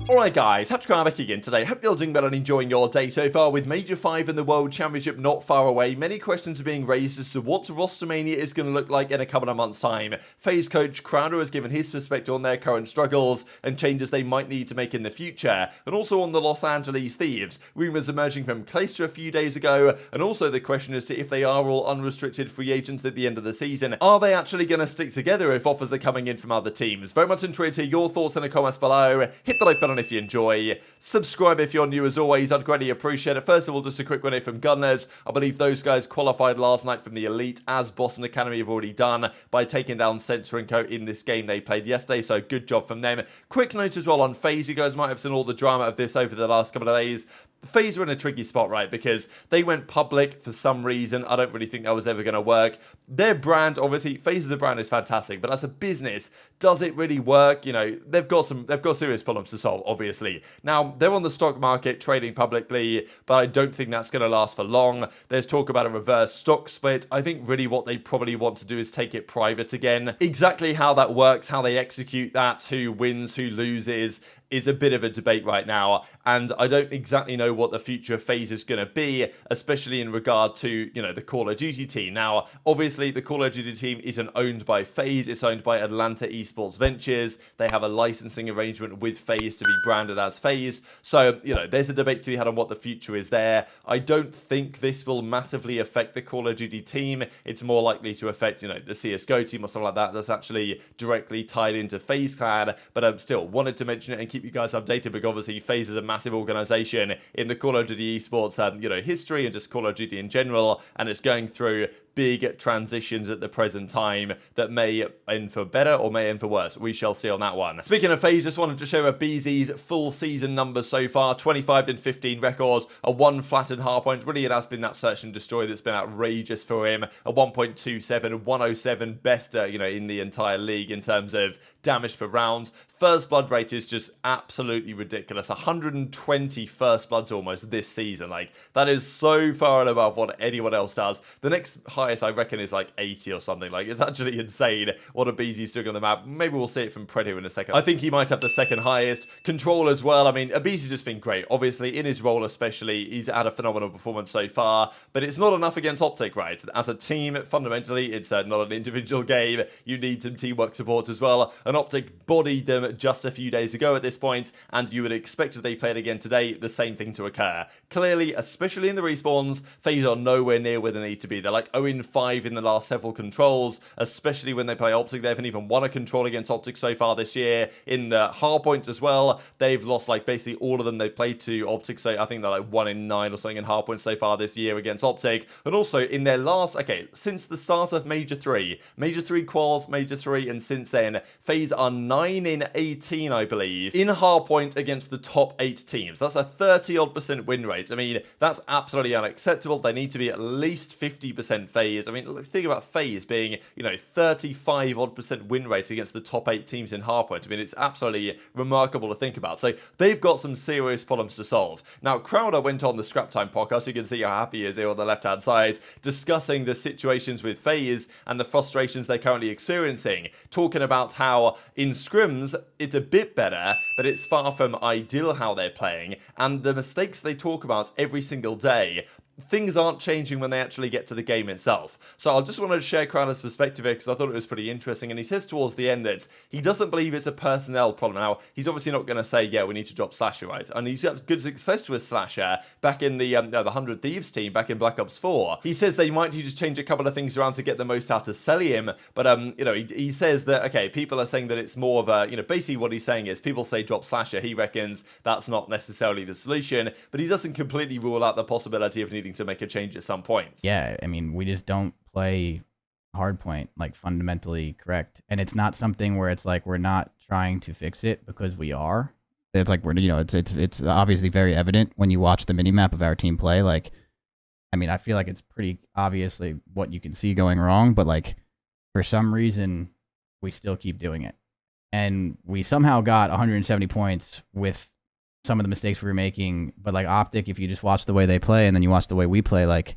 Alright guys, TacticalRab back again today. Hope you're doing well and enjoying your day so far. With Major 5 and the World Championship not far away, many questions are being raised as to what Rostermania is going to look like in a couple of months' time. FaZe coach Crowder has given his perspective on their current struggles and changes they might need to make in the future. And also on the Los Angeles Thieves, rumours emerging from Clayster a few days ago, and also the question as to if they are all unrestricted free agents at the end of the season. Are they actually going to stick together if offers are coming in from other teams? Very much enjoyed to hear your thoughts in the comments below. Hit the like button if you enjoy. Subscribe if you're new as always, I'd greatly appreciate it. First of all, just a quick one here from Gunners. I believe those guys qualified last night from the Elite, as Boston Academy have already done, by taking down Censor & Co in this game they played yesterday, so good job from them. Quick note as well on FaZe, you guys might have seen all the drama of this over the last couple of days. FaZe are in a tricky spot, right? Because they went public for some reason. I don't really think that was ever going to work. Their brand, obviously, FaZe as a brand is fantastic, but as a business, does it really work? You know, they've got serious problems to solve, obviously. Now, they're on the stock market trading publicly, but I don't think that's going to last for long. There's talk about a reverse stock split. I think really what they probably want to do is take it private again. Exactly how that works, how they execute that, who wins, who loses, is a bit of a debate right now, and I don't exactly know what the future of FaZe is going to be, especially in regard to, you know, the Call of Duty team. Now, obviously, the Call of Duty team isn't owned by FaZe, it's owned by Atlanta Esports Ventures. They have a licensing arrangement with FaZe to be branded as FaZe, so, you know, there's a debate to be had on what the future is there. I don't think this will massively affect the Call of Duty team. It's more likely to affect, you know, the CSGO team or something like that that's actually directly tied into FaZe Clan, but I still wanted to mention it and keep you guys updated, because obviously FaZe is a massive organization in the Call of Duty esports you know, history and just Call of Duty in general, and it's going through big transitions at the present time that may end for better or may end for worse. We shall see on that one. Speaking of FaZe, just wanted to show aBeZy's full season numbers so far. 25 and 15 records, a 1 flattened hardpoint. Really, it has been that search and destroy that's been outrageous for him. A 1.27, 107 best, you know, in the entire league in terms of damage per round. First blood rate is just absolutely ridiculous. 120 first bloods almost this season. Like, that is so far and above what anyone else does. The next highest, I reckon, is like 80 or something. Like, it's actually insane what aBeZy's doing on the map. Maybe we'll see it from Predator in a second. I think he might have the second highest. Control as well. I mean, aBeZy's just been great. Obviously, in his role especially, he's had a phenomenal performance so far, but it's not enough against OpTic, right? As a team, fundamentally, it's not an individual game. You need some teamwork support as well, and OpTic bodied them just a few days ago at this point, and you would expect if they played again today, the same thing to occur. Clearly, especially in the respawns, FaZe are nowhere near where they need to be. They're like 0-5 in the last several controls, especially when they play OpTic. They haven't even won a control against OpTic so far this year. In the hardpoint as well, they've lost like basically all of them they played to OpTic, so I think they're like 1-9 or something in hardpoint so far this year against OpTic. And also in their last, since the start of Major 3 quals, Major 3, and since then, FaZe are 9-18, I believe, in hardpoint against the top 8 teams. That's a 30-odd% win rate. I mean, that's absolutely unacceptable. They need to be at least 50% FaZe. I mean, think about FaZe being, you know, 35-odd% win rate against the top 8 teams in hardpoint. I mean, it's absolutely remarkable to think about. So they've got some serious problems to solve. Now, Crowder went on the Scrap Time podcast. You can see how happy he is here on the left-hand side, discussing the situations with FaZe and the frustrations they're currently experiencing, talking about how in scrims, it's a bit better, but it's far from ideal how they're playing, and the mistakes they talk about every single day, things aren't changing when they actually get to the game itself. So I just wanted to share Crowder's perspective here because I thought it was pretty interesting, and he says towards the end that he doesn't believe it's a personnel problem. Now, he's obviously not going to say, yeah, we need to drop Slasher, right? And he's had good success with Slasher back in the 100 Thieves team back in Black Ops 4. He says they might need to change a couple of things around to get the most out of Cellium, but you know, he says that, okay, people are saying that it's more of a, you know, basically what he's saying is people say drop Slasher. He reckons that's not necessarily the solution, but he doesn't completely rule out the possibility of needing to make a change at some point. Yeah, I mean, we just don't play hardpoint like fundamentally correct, and it's not something where it's like we're not trying to fix it, because we are. It's like we're, you know, it's obviously very evident when you watch the minimap of our team play. Like, I mean, I feel like it's pretty obviously what you can see going wrong, but like for some reason we still keep doing it, and we somehow got 170 points with some of the mistakes we were making. But like OpTic, if you just watch the way they play and then you watch the way we play, like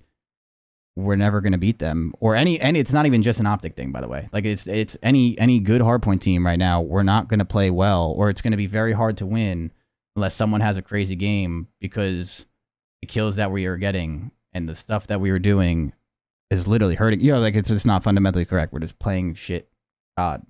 we're never going to beat them. Or any it's not even just an OpTic thing, by the way. Like it's any good hardpoint team right now, we're not going to play well, or it's going to be very hard to win unless someone has a crazy game, because the kills that we are getting and the stuff that we were doing is literally hurting. You know, like it's just not fundamentally correct. We're just playing shit God.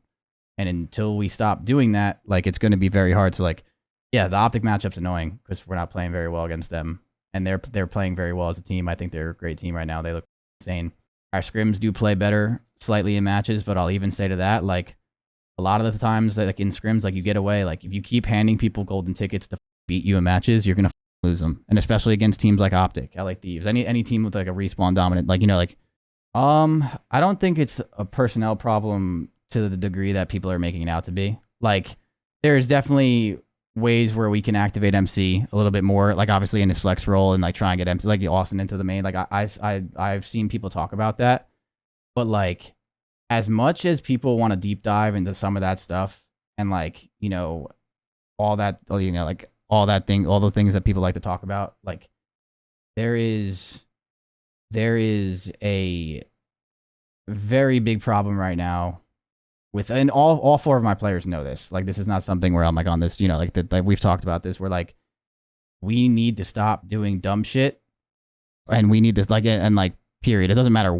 And until we stop doing that, like it's going to be very hard. So like, yeah, the OpTic matchup's annoying because we're not playing very well against them. And they're playing very well as a team. I think they're a great team right now. They look insane. Our scrims do play better slightly in matches, but I'll even say to that, like a lot of the times that like in scrims, like you get away, like if you keep handing people golden tickets to beat you in matches, you're going to lose them. And especially against teams like OpTic, LA Thieves, any team with like a respawn dominant, like, you know, like, I don't think it's a personnel problem to the degree that people are making it out to be. Like there's definitely ways where we can activate MC a little bit more, like obviously in his flex role and like try and get MC, like Austin into the main. Like I've seen people talk about that, but like as much as people want to deep dive into some of that stuff and like, you know, all that, you know, like all that thing, all the things that people like to talk about, like there is a very big problem right now with, and all four of my players know this. Like this is not something where I'm like on this, you know, like that we've talked about this. We're like, we need to stop doing dumb shit, and we need to like, and like period. It doesn't matter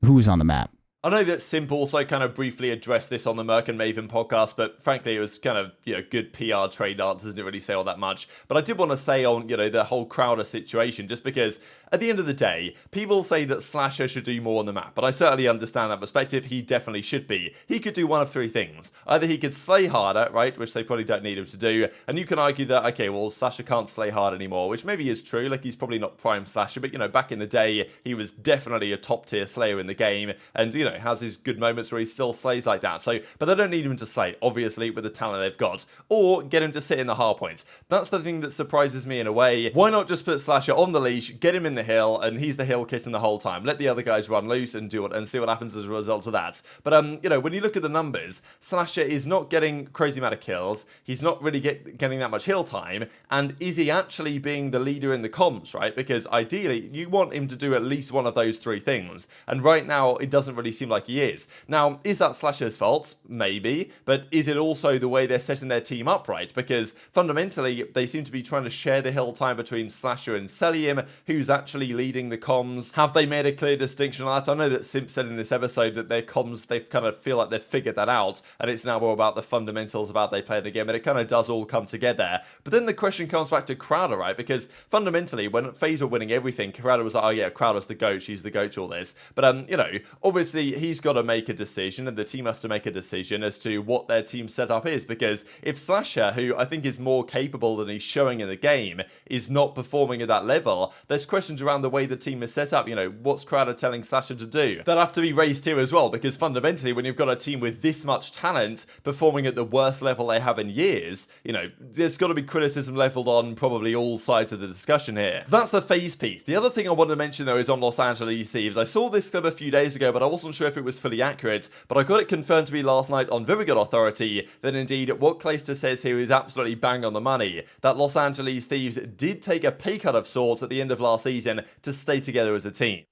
who's on the map. I know that Simp also kind of briefly addressed this on the Merc and Maven podcast, but frankly, it was kind of, you know, good PR trade answers, didn't really say all that much. But I did want to say on, you know, the whole Crowder situation, just because at the end of the day, people say that Slasher should do more on the map, but I certainly understand that perspective. He definitely should be. He could do one of three things. Either he could slay harder, right, which they probably don't need him to do, and you can argue that, okay, well, Slasher can't slay hard anymore, which maybe is true. Like, he's probably not prime Slasher, but, you know, back in the day, he was definitely a top-tier slayer in the game, and, you know, has his good moments where he still slays like that. So, but they don't need him to slay, obviously, with the talent they've got, or get him to sit in the hard points. That's the thing that surprises me in a way. Why not just put Slasher on the leash, get him in the hill, and he's the hill kitten the whole time. Let the other guys run loose and do it, and see what happens as a result of that. But you know, when you look at the numbers, Slasher is not getting crazy amount of kills. He's not really getting that much hill time. And is he actually being the leader in the comms, right? Because ideally, you want him to do at least one of those three things. And right now, it doesn't really seem like he is. Now, is that Slasher's fault? Maybe. But is it also the way they're setting their team up right? Because fundamentally, they seem to be trying to share the hill time between Slasher and Cellium. Who's actually leading the comms? Have they made a clear distinction on that? I know that Simp said in this episode that their comms, they kind of feel like they've figured that out, and it's now more about the fundamentals of how they play the game, and it kind of does all come together. But then the question comes back to Crowder, right? Because fundamentally, when FaZe were winning everything, Crowder was like, oh yeah, Crowder's the GOAT, she's the GOAT to all this. But, you know, obviously, he's got to make a decision, and the team has to make a decision as to what their team setup is, because if Slasher, who I think is more capable than he's showing in the game, is not performing at that level, there's questions around the way the team is set up. You know, what's Crowder telling Slasher to do? That have to be raised here as well, because fundamentally, when you've got a team with this much talent performing at the worst level they have in years, you know, there's got to be criticism leveled on probably all sides of the discussion here. So that's the FaZe piece. The other thing I want to mention, though, is on Los Angeles Thieves. I saw this clip a few days ago, but I wasn't sure if it was fully accurate, but I got it confirmed to me last night on very good authority that indeed what Clayster says here is absolutely bang on the money, that Los Angeles Thieves did take a pay cut of sorts at the end of last season to stay together as a team.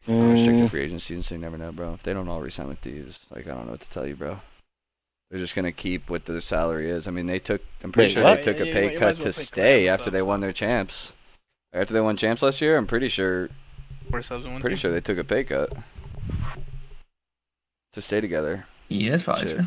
Restricted free agency, so you never know, bro. If they don't all resign with Thieves, like, I don't know what to tell you, bro. They're just gonna keep what their salary is. I mean, I'm pretty sure they took a pay cut to stay after they won their champs. After they won champs last year, I'm pretty sure they took a pay cut to stay together. Yeah, that's probably true.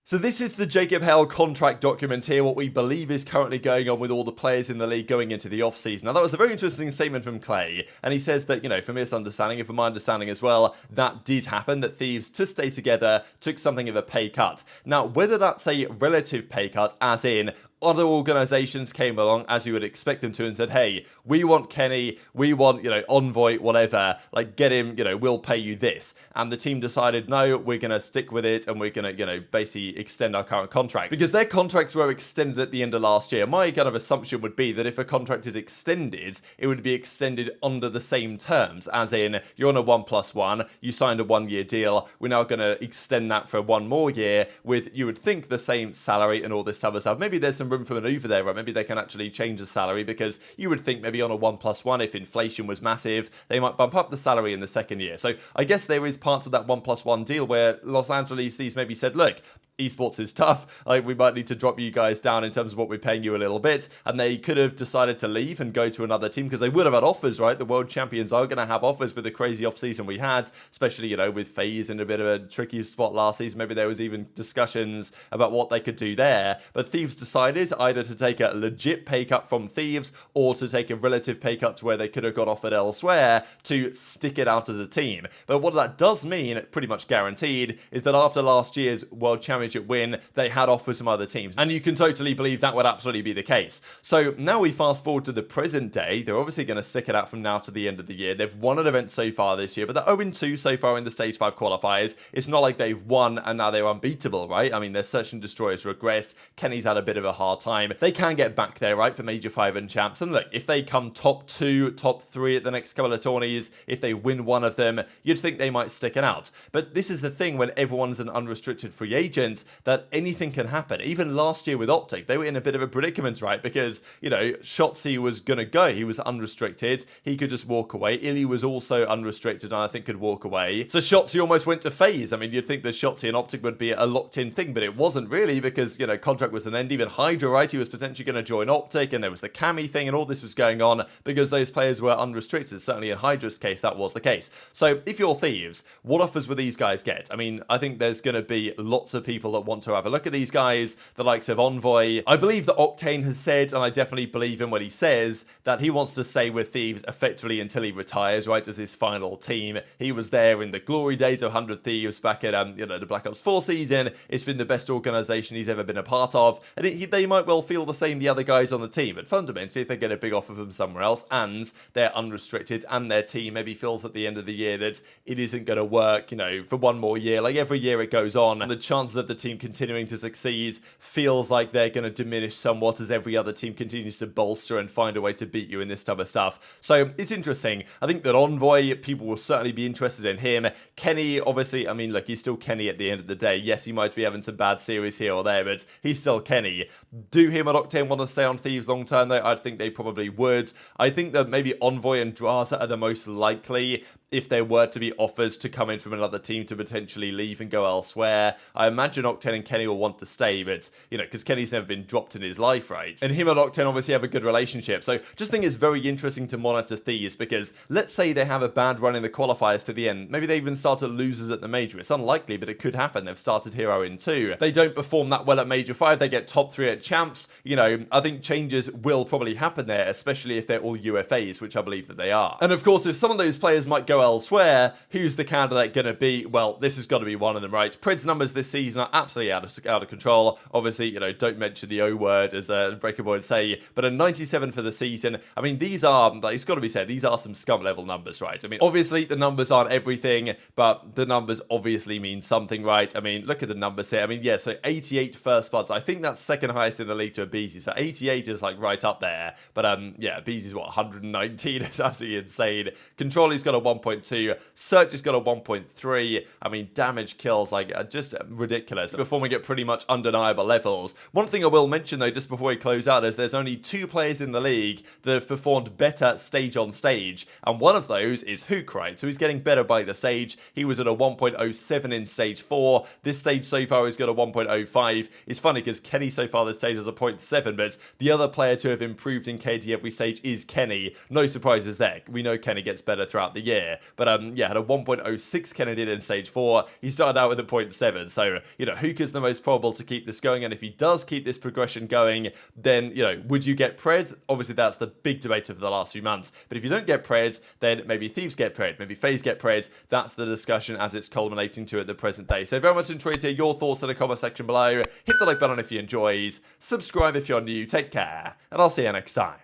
So this is the Jacob Hale contract document here, what we believe is currently going on with all the players in the league going into the offseason. Now, that was a very interesting statement from Clay, and he says that, you know, from his understanding, and from my understanding as well, that did happen, that Thieves, to stay together, took something of a pay cut. Now, whether that's a relative pay cut, as in other organizations came along, as you would expect them to, and said, hey, we want Kenny, we want, you know, Envoy, whatever, like, get him, you know, we'll pay you this. And the team decided, no, we're going to stick with it, and we're going to, you know, basically extend our current contract. Because their contracts were extended at the end of last year. My kind of assumption would be that if a contract is extended, it would be extended under the same terms, as in, you're on a 1+1, you signed a 1-year deal, we're now going to extend that for 1 more year with, you would think, the same salary and all this type of stuff. Maybe there's some room for maneuver there, right? Maybe they can actually change the salary, because you would think maybe on a 1+1, if inflation was massive, they might bump up the salary in the second year. So I guess there is part of that 1+1 deal where Los Angeles Thieves maybe said, look, Esports is tough, like we might need to drop you guys down in terms of what we're paying you a little bit, and they could have decided to leave and go to another team because they would have had offers, right? The world champions are going to have offers with the crazy offseason we had, especially, you know, with FaZe in a bit of a tricky spot last season. Maybe there was even discussions about what they could do there, but Thieves decided either to take a legit pay cut from Thieves or to take a relative pay cut to where they could have got offered elsewhere to stick it out as a team. But what that does mean, pretty much guaranteed, is that after last year's world championship win, they had offers from other teams, and you can totally believe that would absolutely be the case. So now we fast forward to the present day. They're obviously going to stick it out from now to the end of the year. They've won an event so far this year, but they're 0-2 so far in the Stage 5 qualifiers. It's not like they've won and now they're unbeatable, right? I mean, their Search and Destroy has regressed. Kenny's had a bit of a hard time. They can get back there, right, for Major 5 and Champs. And look, if they come top 2, top 3 at the next couple of tourneys, if they win one of them, you'd think they might stick it out. But this is the thing when everyone's an unrestricted free agent, that anything can happen. Even last year with OpTic, they were in a bit of a predicament, right? Because, you know, Shotzzy was going to go. He was unrestricted. He could just walk away. iLLeY was also unrestricted and I think could walk away. So Shotzzy almost went to FaZe. I mean, you'd think that Shotzzy and OpTic would be a locked-in thing, but it wasn't really because, you know, contract was an end. Even Hydra, right? He was potentially going to join OpTic, and there was the Cammy thing, and all this was going on because those players were unrestricted. Certainly in Hydra's case, that was the case. So if you're Thieves, what offers will these guys get? I mean, I think there's going to be lots of people that want to have a look at these guys, the likes of Envoy. I believe that Octane has said, and I definitely believe him when he says, that he wants to stay with Thieves effectively until he retires, right, as his final team. He was there in the glory days of 100 Thieves back at, you know, the Black Ops 4 season. It's been the best organization he's ever been a part of, and they might well feel the same, the other guys on the team, but fundamentally, if they get a big offer from somewhere else, and they're unrestricted, and their team maybe feels at the end of the year that it isn't going to work, you know, for one more year, like every year it goes on, and the chances of the team continuing to succeed feels like they're going to diminish somewhat as every other team continues to bolster and find a way to beat you in this type of stuff. So it's interesting. I think that Envoy, people will certainly be interested in him. Kenny, obviously, I mean, look, he's still Kenny at the end of the day. Yes, he might be having some bad series here or there, but he's still Kenny. Do him and Octane want to stay on Thieves long term, though? I think they probably would. I think that maybe Envoy and Drazah are the most likely if there were to be offers to come in from another team to potentially leave and go elsewhere. I imagine Octane and Kenny will want to stay, but, you know, because Kenny's never been dropped in his life, right? And him and Octane obviously have a good relationship. So just think it's very interesting to monitor Thieves, because let's say they have a bad run in the qualifiers to the end. Maybe they even start at losers at the major. It's unlikely, but it could happen. They've started here 0-2. They don't perform that well at Major 5. They get top 3 at Champs. You know, I think changes will probably happen there, especially if they're all UFAs, which I believe that they are. And of course, if some of those players might go elsewhere, who's the candidate going to be? Well, this has got to be one of them, right? Pred's numbers this season are absolutely out of control. Obviously, you know, don't mention the O word, as Breaker Boy would say, but a 97 for the season. I mean, these are, like, it's got to be said, these are some Scump level numbers, right? I mean, obviously the numbers aren't everything, but the numbers obviously mean something, right? I mean, look at the numbers here. I mean, yeah, so 88 first bloods. I think that's second highest in the league to aBeZy. So 88 is like right up there. But yeah, aBeZy's what, 119? It's absolutely insane. Controller's got a 1.2. Search has got a 1.3. I mean, damage kills, like, just ridiculous. Performing at pretty much undeniable levels. One thing I will mention, though, just before we close out, is there's only 2 players in the league that have performed better stage on stage, and one of those is Huke, right? So he's getting better by the stage. He was at a 1.07 in stage 4. This stage so far has got a 1.05. It's funny because Kenny so far this stage has a 0.7, but the other player to have improved in KD every stage is Kenny. No surprises there. We know Kenny gets better throughout the year, but yeah, had a 1.06 Kenny did in stage 4. He started out with a 0.7, so, you know, Huke is the most probable to keep this going, and if he does keep this progression going, then, you know, would you get Pred? Obviously, that's the big debate of the last few months, but if you don't get Pred, then maybe Thieves get Pred, maybe FaZe get Pred. That's the discussion as it's culminating to at the present day. So very much enjoyed to hear your thoughts in the comment section below. Hit the like button if you enjoyed, subscribe if you're new, take care, and I'll see you next time.